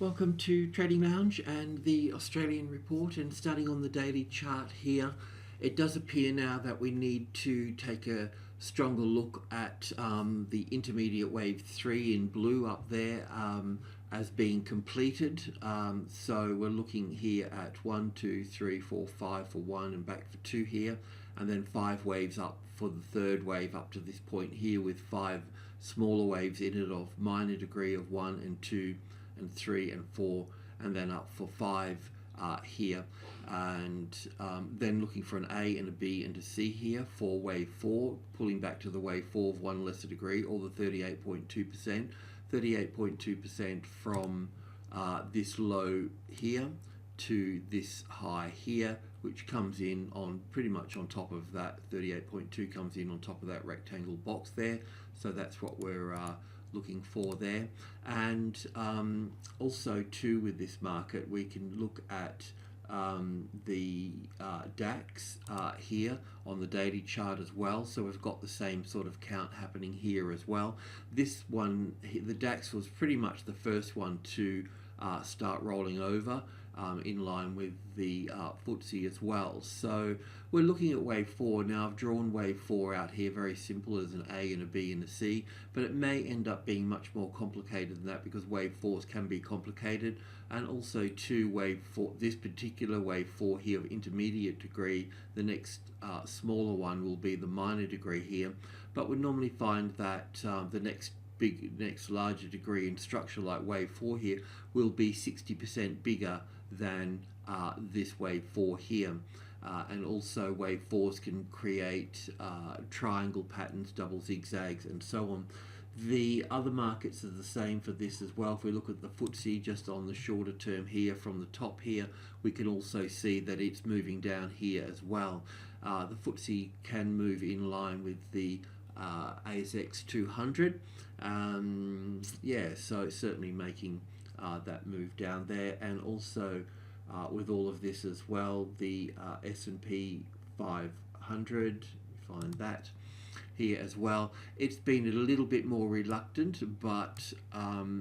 Welcome to Trading Lounge and the Australian report, and starting on the daily chart here, it does appear now that we need to take a stronger look at the intermediate wave 3 in blue up there as being completed. So we're looking here at 1, 2, 3, 4, 5 for 1 and back for 2 here, and then 5 waves up for the third wave up to this point here, with 5 smaller waves in it of minor degree of 1 and 2 and 3 and 4, and then up for 5 here, and then looking for an A and a B and a C here for wave 4, pulling back to the wave 4 of 1 lesser degree, or the 38.2%, 38.2% from this low here to this high here, which comes in on pretty much on top of that. 38.2 comes in on top of that rectangle box there, so that's what we're looking for there. And also too, with this market, we can look at the DAX here on the daily chart as well. So we've got the same sort of count happening here as well. This one, the DAX, was pretty much the first one to start rolling over, in line with the FTSE as well. So we're looking at wave 4. Now I've drawn wave 4 out here, very simple, as an A and a B and a C, but it may end up being much more complicated than that, because wave 4s can be complicated. And also too, wave 4, this particular wave 4 here of intermediate degree, the next smaller one will be the minor degree here, but we normally find that the next larger degree in structure, like wave 4 here, will be 60% bigger than this wave 4 here. And also wave 4s can create triangle patterns, double zigzags, and so on. The other markets are the same for this as well. If we look at the FTSE just on the shorter term here from the top here, we can also see that it's moving down here as well. The FTSE can move in line with the ASX 200. Yeah, so it's certainly making that move down there. And also with all of this as well, the S&P 500, find that here as well. It's been a little bit more reluctant, but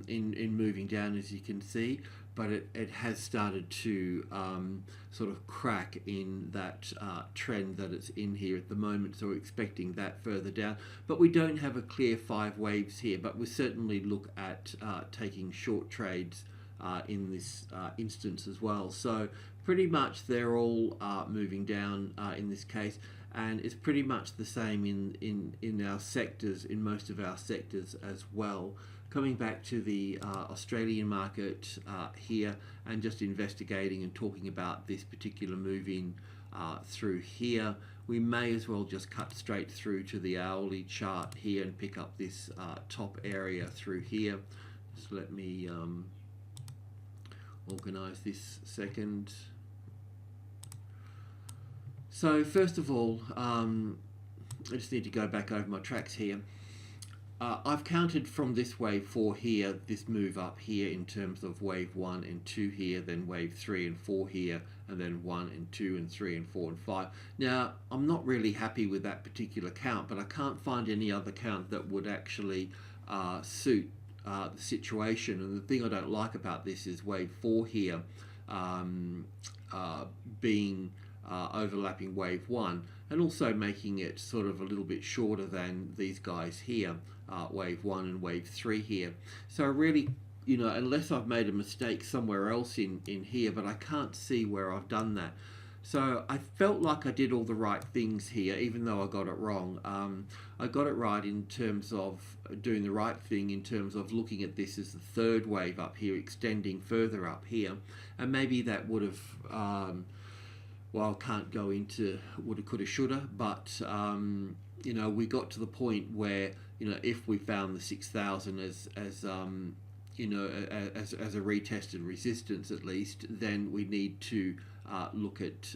in moving down, as you can see, but it has started to sort of crack in that trend that it's in here at the moment, so we're expecting that further down. But we don't have a clear 5 waves here, but we certainly look at taking short trades in this instance as well. So pretty much they're all moving down in this case, and it's pretty much the same in our sectors, in most of our sectors as well. Coming back to the Australian market here, and just investigating and talking about this particular move in through here, we may as well just cut straight through to the hourly chart here and pick up this top area through here. Just let me organize this second. So first of all, I just need to go back over my tracks here. I've counted from this wave 4 here, this move up here, in terms of wave 1 and 2 here, then wave 3 and 4 here, and then 1 and 2 and 3 and 4 and 5. Now, I'm not really happy with that particular count, but I can't find any other count that would actually suit the situation. And the thing I don't like about this is wave 4 here being overlapping wave 1, and also making it sort of a little bit shorter than these guys here, wave 1 and wave 3 here. So really, unless I've made a mistake somewhere else in here, but I can't see where I've done that. So I felt like I did all the right things here, even though I got it wrong. I got it right in terms of doing the right thing, in terms of looking at this as the third wave up here, extending further up here, and maybe that would have well, I can't go into woulda, coulda, shoulda, but we got to the point where, if we found the 6,000 as a retested resistance at least, then we need to look at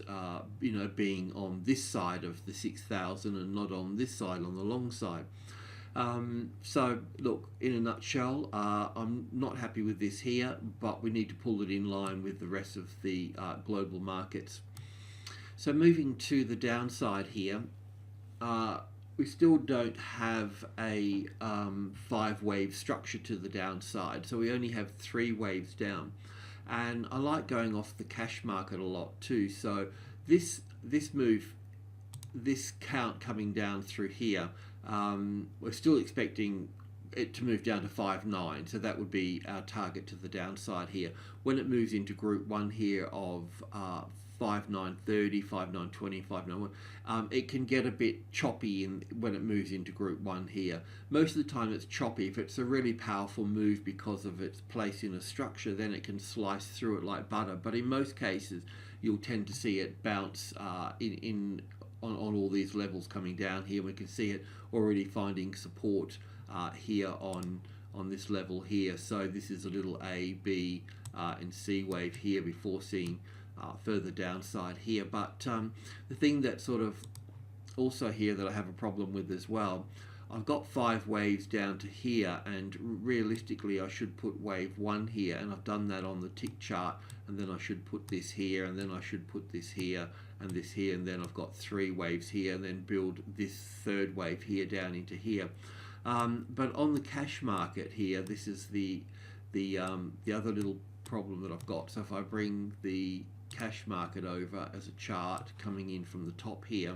being on this side of the 6,000 and not on this side, on the long side. So look, in a nutshell, I'm not happy with this here, but we need to pull it in line with the rest of the global markets. So moving to the downside here, we still don't have a 5-wave structure to the downside, so we only have 3 waves down. And I like going off the cash market a lot too. So this move, this count coming down through here, we're still expecting it to move down to 5.9, so that would be our target to the downside here. When it moves into group 1 here of 5.930, 5.920, 5.91, it can get a bit choppy when it moves into group 1 here. Most of the time it's choppy. If it's a really powerful move because of its place in a structure, then it can slice through it like butter. But in most cases, you'll tend to see it bounce on all these levels coming down here. We can see it already finding support here on this level here. So this is a little A, B, and C wave here before seeing further downside here. But the thing that sort of also here that I have a problem with as well, I've got 5 waves down to here, and realistically I should put wave 1 here, and I've done that on the tick chart, and then I should put this here, and then I should put this here and this here, and then I've got 3 waves here, and then build this 3rd wave here down into here. But on the cash market here, this is the other little problem that I've got. So if I bring the cash market over as a chart coming in from the top here,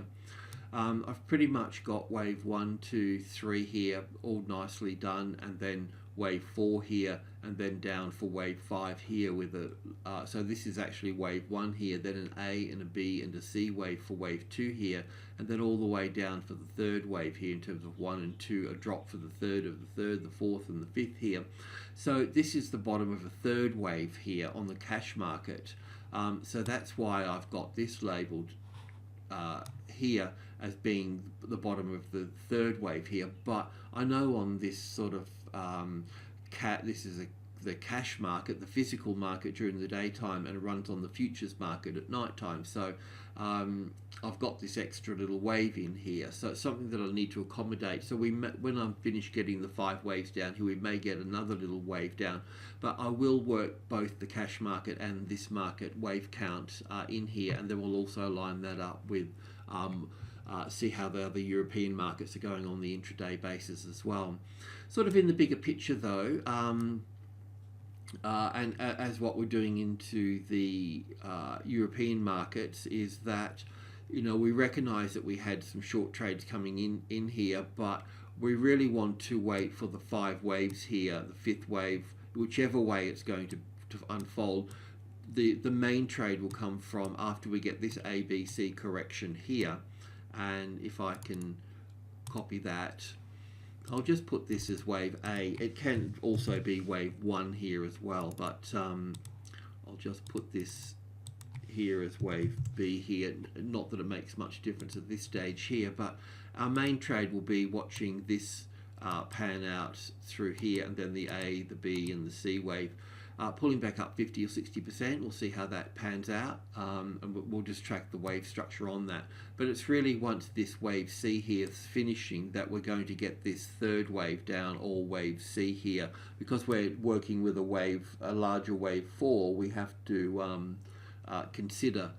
I've pretty much got wave 1, 2, 3 here all nicely done, and then wave 4 here, and then down for wave 5 here with a so this is actually wave 1 here, then an A and a B and a C wave for wave 2 here, and then all the way down for the 3rd wave here in terms of 1 and 2, a drop for the 3rd of the 3rd, the 4th and the 5th here. So this is the bottom of a 3rd wave here on the cash market. So that's why I've got this labelled here as being the bottom of the 3rd wave here. But I know on this sort of this is the cash market, the physical market during the daytime, and it runs on the futures market at night time. So I've got this extra little wave in here, so it's something that I need to accommodate. So when I'm finished getting the 5 waves down here, we may get another little wave down, but I will work both the cash market and this market wave count in here, and then we'll also line that up with see how the other European markets are going on the intraday basis as well. Sort of in the bigger picture though, and as what we're doing into the European markets is that, you know, we recognize that we had some short trades coming in here, but we really want to wait for the 5 waves here, the 5th wave, whichever way it's going to unfold. The main trade will come from after we get this ABC correction here. And if I can copy that, I'll just put this as wave A. It can also be wave 1 here as well, but I'll just put this here as wave B here. Not that it makes much difference at this stage here, but our main trade will be watching this pan out through here, and then the A, the B and the C wave pulling back up 50 or 60%. We'll see how that pans out, and we'll just track the wave structure on that. But it's really once this wave C here is finishing that we're going to get this 3rd wave down, or wave C here. Because we're working with a larger wave 4, we have to consider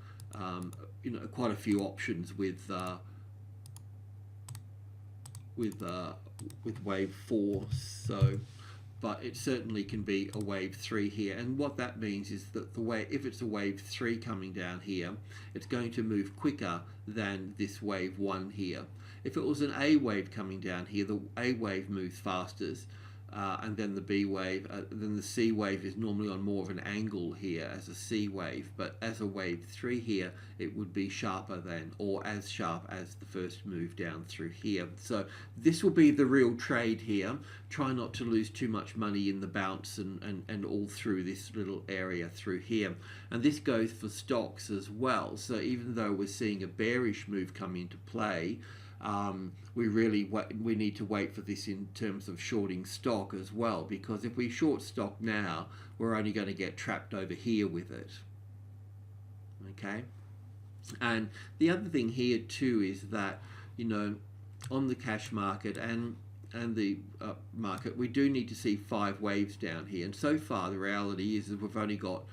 you know, quite a few options with wave 4. So but it certainly can be a wave 3 here, and what that means is that if it's a wave 3 coming down here, it's going to move quicker than this wave 1 here. If it was an A wave coming down here, the A wave moves fastest, and then the B wave, then the C wave is normally on more of an angle here as a C wave, but as a wave 3 here, it would be sharper than, or as sharp as the first move down through here. So this will be the real trade here. Try not to lose too much money in the bounce and all through this little area through here. And this goes for stocks as well. So even though we're seeing a bearish move come into play, we need to wait for this in terms of shorting stock as well, because if we short stock now, we're only going to get trapped over here with it. Okay, and the other thing here too is that, you know, on the cash market and the market, we do need to see 5 waves down here, and so far the reality is that we've only got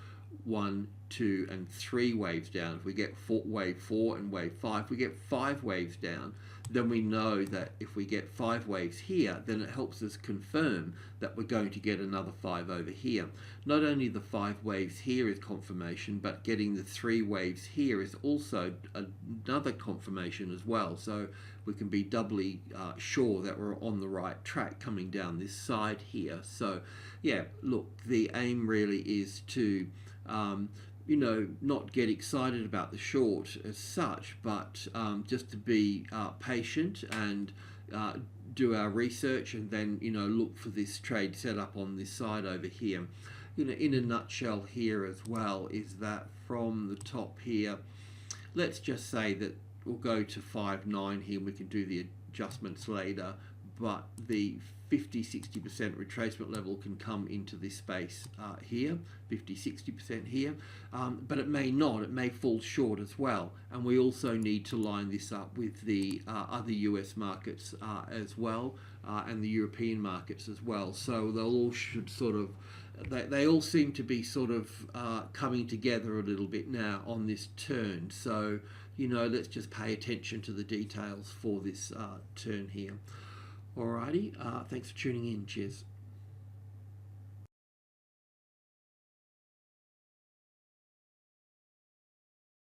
1, 2 and 3 waves down, if we get wave 4 and wave 5, we get 5 waves down, then we know that if we get 5 waves here, then it helps us confirm that we're going to get another 5 over here. Not only the 5 waves here is confirmation, but getting the 3 waves here is also another confirmation as well. So we can be doubly sure that we're on the right track coming down this side here. So yeah, look, the aim really is to not get excited about the short as such, but just to be patient and do our research, and then look for this trade set up on this side over here. In a nutshell here as well is that from the top here, let's just say that we'll go to 5.9 here. We can do the adjustments later, but the 50-60% retracement level can come into this space here, 50-60% here, but it may not, it may fall short as well. And we also need to line this up with the other US markets as well, and the European markets as well. So they'll all should sort of, they all seem to be sort of coming together a little bit now on this turn. So let's just pay attention to the details for this turn here. Alrighty, thanks for tuning in. Cheers.